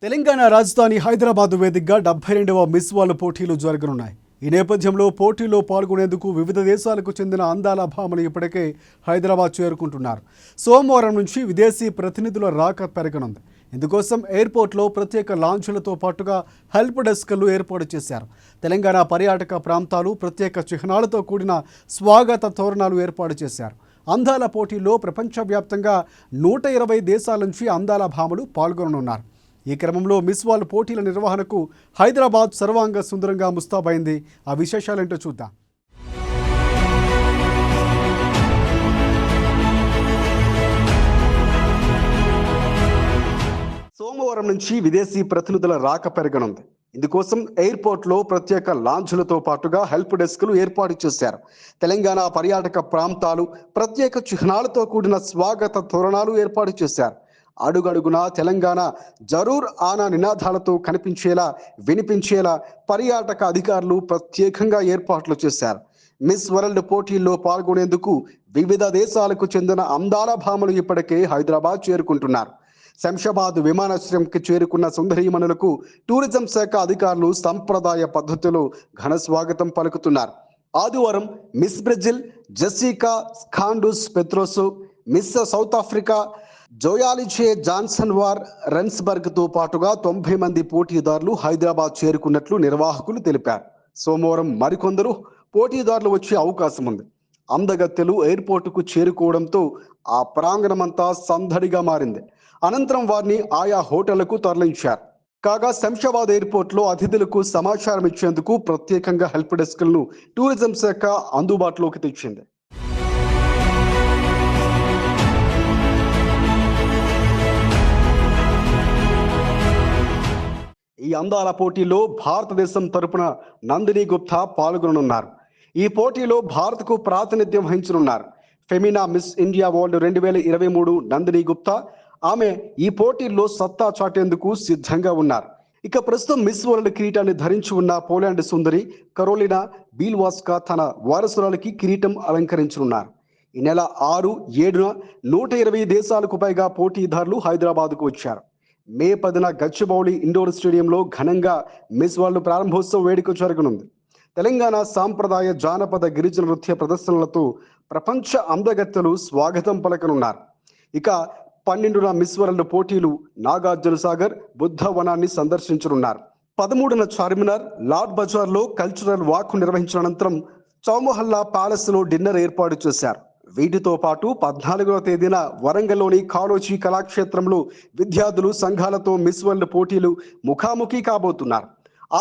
తెలంగాణ రాజధాని హైదరాబాద్ వేదికగా 72వ miss world పోటీలు జరగనున్నాయి. ఈ నేపథ్యంలో పోటీలో పాల్గొనేందుకు వివిధ దేశాలకు చెందిన అందాల భామలు ఇప్పటికే హైదరాబాద్ చేరుకుంటున్నారు. సోమవారం నుంచి విదేశీ ప్రతినిధుల రాక పెరగనుంది. ఇందుకోసం ఎయిర్పోర్ట్లో ప్రత్యేక లాంఛీలతో పాటుగా హెల్ప్ డెస్క్లు ఏర్పాటు చేశారు. తెలంగాణ పర్యాటక ప్రాంతాలు ప్రత్యేక చిహ్నాలతో కూడిన స్వాగత తోరణాలు ఏర్పాటు చేశారు. అందాల పోటీల్లో ప్రపంచవ్యాప్తంగా 120 దేశాల నుంచి అందాల భామలు పాల్గొననున్నారు. ఈ క్రమంలో మిస్ వరల్డ్ పోటీల నిర్వహణకు హైదరాబాద్ సర్వాంగ సుందరంగా ముస్తాబైంది. ఆ విశేషాలేంటో చూద్దాం. సోమవారం నుంచి విదేశీ ప్రతినిధుల రాక పెరగనుంది. ఇందుకోసం ఎయిర్పోర్ట్లో ప్రత్యేక లాంఛీలతో పాటుగా హెల్ప్ డెస్క్లు ఏర్పాటు చేశారు. తెలంగాణ పర్యాటక ప్రాంతాలు ప్రత్యేక చిహ్నాలతో కూడిన స్వాగత తోరణాలు ఏర్పాటు చేశారు. అడుగడుగునా తెలంగాణ జరూర్ ఆనా నినాదాలతో కనిపించేలా వినిపించేలా పర్యాటక అధికారులు ప్రత్యేకంగా ఏర్పాట్లు చేశారు. మిస్ వరల్డ్ పోటీల్లో పాల్గొనేందుకు వివిధ దేశాలకు చెందిన అందాల భామలు ఇప్పటికే హైదరాబాద్ చేరుకుంటున్నారు. శంషాబాద్ విమానాశ్రయంకి చేరుకున్న సుందరీమణులకు టూరిజం శాఖ అధికారులు సంప్రదాయ పద్ధతిలో ఘన స్వాగతం పలుకుతున్నారు. ఆదివారం Miss Brazil Jessica Scandiuzzi Pedroso, Miss South Africa Zoalize Jansen van రెన్స్బర్గ్తో పాటుగా 90 మంది పోటీదారులు హైదరాబాద్ చేరుకున్నట్లు నిర్వాహకులు తెలిపారు. సోమవారం మరికొందరు పోటీదారులు వచ్చే అవకాశం ఉంది. అందగత్తెలు ఎయిర్పోర్టుకు చేరుకోవడంతో ఆ ప్రాంగణమంతా సందడిగా మారింది. అనంతరం వారిని ఆయా హోటళ్లకు తరలించారు. కాగా శంషాబాద్ ఎయిర్పోర్ట్లో అతిథులకు సమాచారం ఇచ్చేందుకు ప్రత్యేకంగా హెల్ప్ డెస్క్లను టూరిజం శాఖ అందుబాటులోకి తెచ్చింది. ఈ అందాల పోటీలో భారతదేశం తరపున నందిని గుప్తా పాల్గొననున్నారు. ఈ పోటీలో భారత్కు ప్రాతినిధ్యం వహించనున్నారు. Femina Miss India World 2023 Nandini Gupta ఆమె ఈ పోటీల్లో సత్తా చాటేందుకు సిద్ధంగా ఉన్నారు. ఇక ప్రస్తుతం మిస్ వరల్డ్ కిరీటాన్ని ధరించి ఉన్న పోలాండ్ సుందరి కరోలినా బీల్వాస్కా తన వారసురాలికి కిరీటం అలంకరించనున్నారు. ఈ నెల 6, 7న 120 దేశాలకు పైగా పోటీదారులు హైదరాబాద్కు వచ్చారు. మే 10న గచ్చిబౌలి ఇండోర్ స్టేడియంలో ఘనంగా మిస్ వరల్డ్ ప్రారంభోత్సవ వేడుక జరగనుంది. తెలంగాణ సాంప్రదాయ జానపద గిరిజన నృత్య ప్రదర్శనలతో ప్రపంచ అందగత్తెలు స్వాగతం పలకనున్నారు. ఇక 12న మిస్ వరల్డ్ పోటీలు నాగార్జున సాగర్ బుద్ధవనాన్ని సందర్శించనున్నారు. 13న చార్మినార్ లాడ్ బజార్లో కల్చరల్ వాక్ నిర్వహించిన అనంతరం చౌమహల్లా ప్యాలెస్లో డిన్నర్ ఏర్పాటు చేశారు. వీటితో పాటు 14వ తేదీన వరంగల్లోని కాళోజీ కళాక్షేత్రంలో విద్యార్థులు సంఘాలతో మిస్ వరల్డ్ పోటీలు ముఖాముఖి కాబోతున్నారు.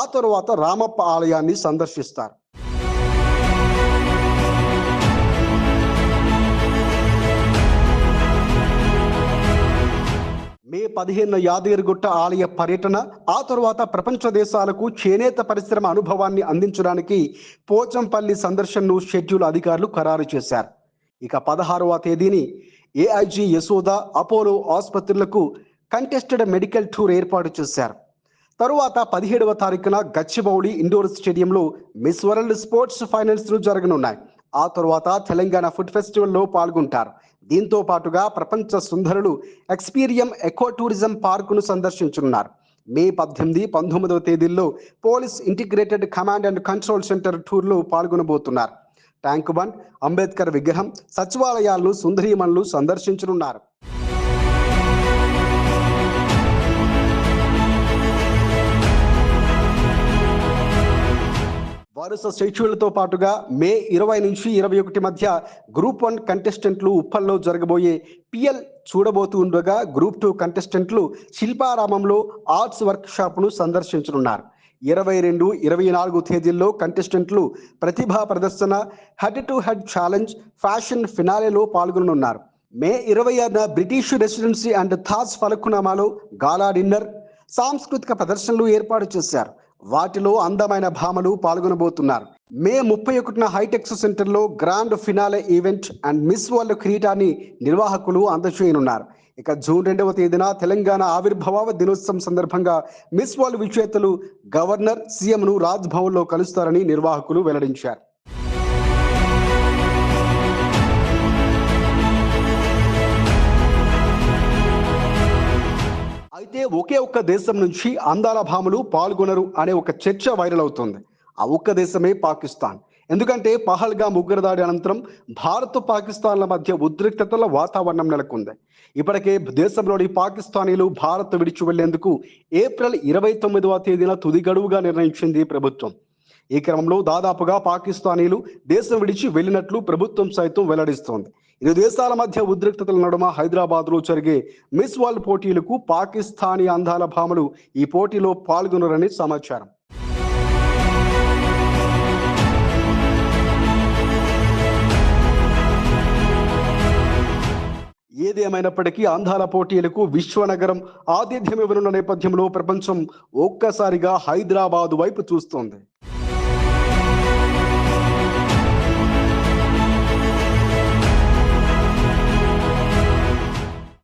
ఆ తరువాత రామప్ప ఆలయాన్ని సందర్శిస్తారు. మే 15న యాదగిరిగుట్ట ఆలయ పర్యటన, ఆ తరువాత ప్రపంచ దేశాలకు చేనేత పరిశ్రమ అనుభవాన్ని అందించడానికి పోచంపల్లి సందర్శనను షెడ్యూల్ అధికారులు ఖరారు చేశారు. ఇక 16వ తేదీని ఏఐజీ యశోద అపోలో ఆసుపత్రులకు కంటెస్టెడ్ మెడికల్ టూర్ ఏర్పాటు చేశారు. తరువాత 17వ తారీఖున గచ్చిబౌలి ఇండోర్ స్టేడియంలో మిస్ వరల్డ్ స్పోర్ట్స్ ఫైనల్స్ జరగనున్నాయి. ఆ తరువాత తెలంగాణ ఫుడ్ ఫెస్టివల్లో పాల్గొంటారు. దీంతో పాటుగా ప్రపంచ సుందరులు ఎక్స్పీరియం ఎకో టూరిజం పార్కును సందర్శించనున్నారు. మే 18, 19వ తేదీల్లో police integrated command and control centre టూర్లో పాల్గొనబోతున్నారు. ట్యాంక్ బండ్, అంబేద్కర్ విగ్రహం, సచివాలయాలను సుందరీమణులు సందర్శించనున్నారు. వరుస స్టేచ్యూలతో పాటుగా మే 20 నుంచి 21 మధ్య గ్రూప్ 1 కంటెస్టెంట్లు ఉప్పల్లో జరగబోయే పిఎల్ చూడబోతుండగా గ్రూప్ 2 కంటెస్టెంట్లు శిల్పారామంలో ఆర్ట్స్ వర్క్ షాప్ను సందర్శించనున్నారు. 22, 24 తేదీల్లో కంటెస్టెంట్లు ప్రతిభా ప్రదర్శన, head to head challenge, fashion ఫినాలేలో పాల్గొననున్నారు. మే 26న బ్రిటిష్ రెసిడెన్సీ అండ్ తాజ్ ఫలక్నుమాలో గాలా డిన్నర్, సాంస్కృతిక ప్రదర్శనలు ఏర్పాటు చేశారు. వాటిలో అందమైన భామలు పాల్గొనబోతున్నారు. మే 31న హైటెక్స్ సెంటర్లో grand finale event and miss world కిరీటాన్ని నిర్వాహకులు అందజేయనున్నారు. ఇక జూన్ 2వ తేదీన తెలంగాణ ఆవిర్భావ దినోత్సవం సందర్భంగా మిస్ వరల్డ్ విజేతలు గవర్నర్, సీఎంను రాజ్ భవన్లో కలుస్తారని నిర్వాహకులు వెల్లడించారు. అయితే ఒకే ఒక్క దేశం నుంచి అందాల భామలు పాల్గొనరు అనే ఒక చర్చ వైరల్ అవుతుంది. ఆ ఒక్క దేశమే పాకిస్తాన్. ఎందుకంటే పహల్గామ్ ఉగ్రదాడి అనంతరం భారత్ పాకిస్తాన్ల మధ్య ఉద్రిక్తతల వాతావరణం నెలకొంది. ఇప్పటికే దేశంలోని పాకిస్తానీలు భారత్ విడిచి వెళ్లేందుకు ఏప్రిల్ 29వ తేదీన తుది గడువుగా నిర్ణయించింది ప్రభుత్వం. ఈ క్రమంలో దాదాపుగా పాకిస్తానీలు దేశం విడిచి వెళ్ళినట్లు ప్రభుత్వం సైతం వెల్లడిస్తోంది. ఇరు దేశాల మధ్య ఉద్రిక్తతల నడుమ హైదరాబాద్ లో జరిగే మిస్ వరల్డ్ పోటీలకు పాకిస్తానీ అందాల భామలు ఈ పోటీలో పాల్గొనరని సమాచారం. ఏది ఏమైనప్పటికీ అందాల పోటీలకు విశ్వనగరం ఆతిథ్యం ఇవ్వనున్న నేపథ్యంలో ప్రపంచం ఒక్కసారిగా హైదరాబాద్ వైపు చూస్తోంది.